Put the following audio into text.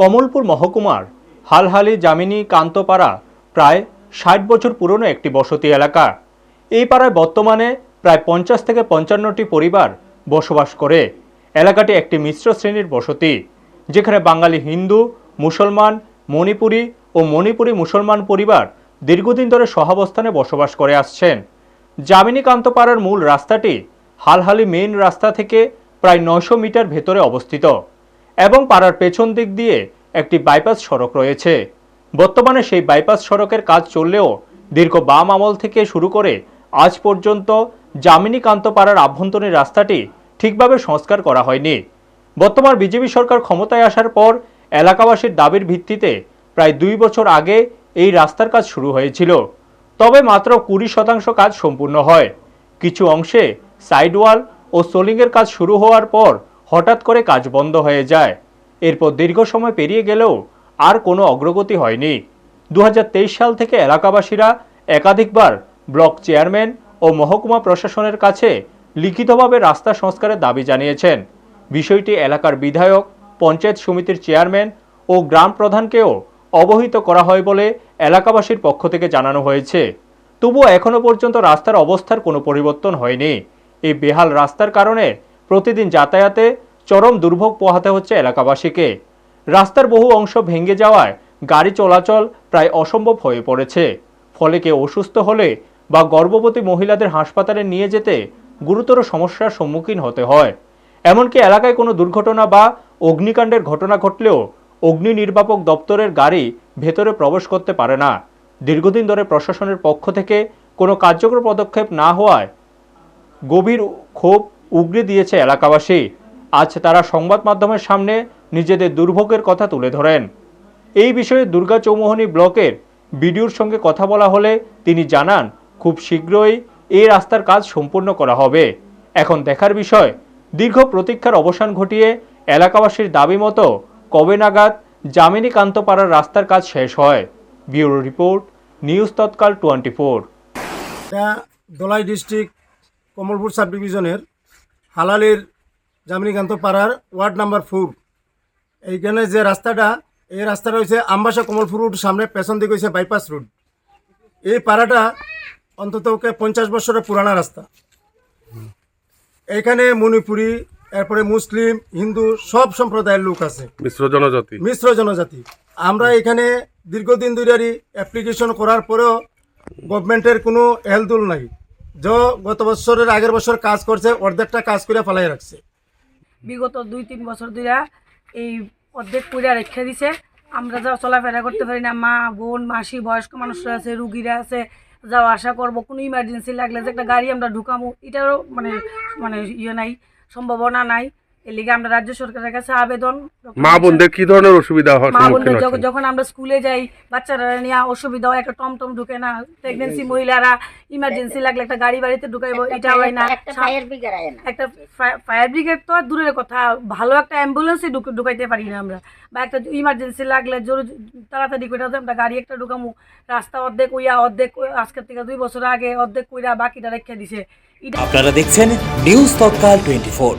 কমলপুর মহকুমার হালহালি জামিনী কান্তপাড়া প্রায় ৬০ বছর পুরনো একটি বসতি এলাকা। এই পাড়ায় বর্তমানে প্রায় ৫০ থেকে ৫৫টি পরিবার বসবাস করে। এলাকাটি একটি মিশ্র শ্রেণীর বসতি, যেখানে বাঙালি হিন্দু, মুসলমান, মণিপুরী ও মণিপুরী মুসলমান পরিবার দীর্ঘদিন ধরে সহাবস্থানে বসবাস করে আসছেন। জামিনী কান্তপাড়ার মূল রাস্তাটি হালহালি মেইন রাস্তা থেকে প্রায় ৯০০ মিটার ভেতরে অবস্থিত এবং পাড়ার পেছন দিক দিয়ে একটি বাইপাস সড়ক রয়েছে। বর্তমানে সেই বাইপাস সড়কের কাজ চললেও দীর্ঘ বাম আমল থেকে শুরু করে আজ পর্যন্ত জামিনী কান্তপাড়ার আভ্যন্তরীণ রাস্তাটি ঠিকভাবে সংস্কার করা হয়নি। বর্তমান বিজেপি সরকার ক্ষমতায় আসার পর এলাকাবাসীর দাবির ভিত্তিতে প্রায় ২ বছর আগে এই রাস্তার কাজ শুরু হয়েছিল, তবে মাত্র ২০% কাজ সম্পূর্ণ হয়। কিছু অংশে সাইডওয়াল ও সোলিংয়ের কাজ শুরু হওয়ার পর হঠাৎ করে কাজ বন্ধ হয়ে যায়। এরপর দীর্ঘ সময় পেরিয়ে গেলেও আর কোনো অগ্রগতি হয়নি। ২০২৩ সাল থেকে এলাকাবাসীরা একাধিকবার ব্লক চেয়ারম্যান ও মহকুমা প্রশাসনের কাছে লিখিতভাবে রাস্তা সংস্কারের দাবি জানিয়েছেন। বিষয়টি এলাকার বিধায়ক, পঞ্চায়েত সমিতির চেয়ারম্যান ও গ্রাম প্রধানকেও অবহিত করা হয় বলে এলাকাবাসীর পক্ষ থেকে জানানো হয়েছে। তবুও এখনও পর্যন্ত রাস্তার অবস্থার কোনো পরিবর্তন হয়নি। এই বেহাল রাস্তার কারণে প্রতিদিন যাতায়াতে চরম দুর্ভোগ পোহাতে হচ্ছে এলাকাবাসীকে। রাস্তার বহু অংশ ভেঙে যাওয়ায় গাড়ি চলাচল প্রায় অসম্ভব হয়ে পড়েছে। ফলে কেউ অসুস্থ হলে বা গর্ভবতী মহিলাদের হাসপাতালে নিয়ে যেতে গুরুতর সমস্যার সম্মুখীন হতে হয়। এমনকি এলাকায় কোনো দুর্ঘটনা বা অগ্নিকাণ্ডের ঘটনা ঘটলেও অগ্নি নির্বাপক দপ্তরের গাড়ি ভেতরে প্রবেশ করতে পারে না। দীর্ঘদিন ধরে প্রশাসনের পক্ষ থেকে কোনো কার্যকর পদক্ষেপ না হওয়ায় গভীর ক্ষোভ উগরে দিয়েছে এলাকাবাসী। আজ তারা সংবাদ মাধ্যমের সামনে নিজেদের দুর্ভোগের কথা তুলে ধরেন। এই বিষয়ে দুর্গা চৌমোহনী ব্লকের বিডিওর সঙ্গে কথা বলা হলে তিনি জানান, খুব শীঘ্রই এই রাস্তার কাজ সম্পূর্ণ করা হবে। এখন দেখার বিষয়, দীর্ঘ প্রতীক্ষার অবসান ঘটিয়ে এলাকাবাসীর দাবি মতো কবে নাগাদ জামিনী কান্তপাড়ার রাস্তার কাজ শেষ হয়। ব্যুরো রিপোর্ট, নিউজ তৎকাল 24। দলাই ডিস্ট্রিক্ট কমলপুর সাব ডিভিশনের হালালির জামিনী কান্তপাড়ার ওয়ার্ড নাম্বার 4। এইখানে যে রাস্তাটা, এই রাস্তাটা হচ্ছে আমবাসা কমলপুর রোড, সামনে পেছন দিকে হচ্ছে বাইপাস রোড। এই পাড়াটা অন্তত 50 বছরের পুরানা রাস্তা। এইখানে মণিপুরি, এরপরে মুসলিম, হিন্দু সব সম্প্রদায়ের লোক আছে, মিশ্র জনজাতি। আমরা এখানে দীর্ঘদিন ধরে অ্যাপ্লিকেশন করার পরেও গভর্নমেন্টের কোনো হেলদুল নাই। গত বছরের আগের বছর কাজ করছে, অর্ধেকটা কাজ করে ফেলাই রাখছে। বিগত 2-3 বছর ধরে এই অর্ধেক পুরা রেখে দিছে। আমরা যা চলাফেরা করতে পারি না, মা বোন মাসি বয়স্ক মানুষরা আছে, রুগীরা আছে, যাওয়া আসা করবো, কোনো ইমার্জেন্সি লাগলে যে একটা গাড়ি আমরা ঢুকামো এটারও মানে ইয়ে নাই, সম্ভাবনা নাই। এর লিগে আমরা রাজ্য সরকারের কাছে আবেদন, মা বোনদের কি ধরনের অসুবিধা হয়? মা বোনদের যখন আমরা স্কুলে যাই, বাচ্চারা নিয়ে অসুবিধা হয়, একটা টমটম ঢুকে না, প্রেগনেন্সি মহিলারা ইমার্জেন্সি লাগলে একটা গাড়ি বাড়িতে ঢুকাইবো, এটা হয় না। একটা ফায়ার ব্রিগেড তো দূরের কথা, ভালো একটা অ্যাম্বুলেন্সই ঢুকাইতে পারি না আমরা। বা একটা ইমার্জেন্সি লাগলে তাড়াতাড়ি করে আমরা গাড়ি একটা ঢুকামো, রাস্তা অর্ধেক আজকের থেকে 2 বছর আগে অর্ধেক কইরা বাকিটা রেখে দিছে। আপনারা দেখছেন নিউজ তৎকাল 24।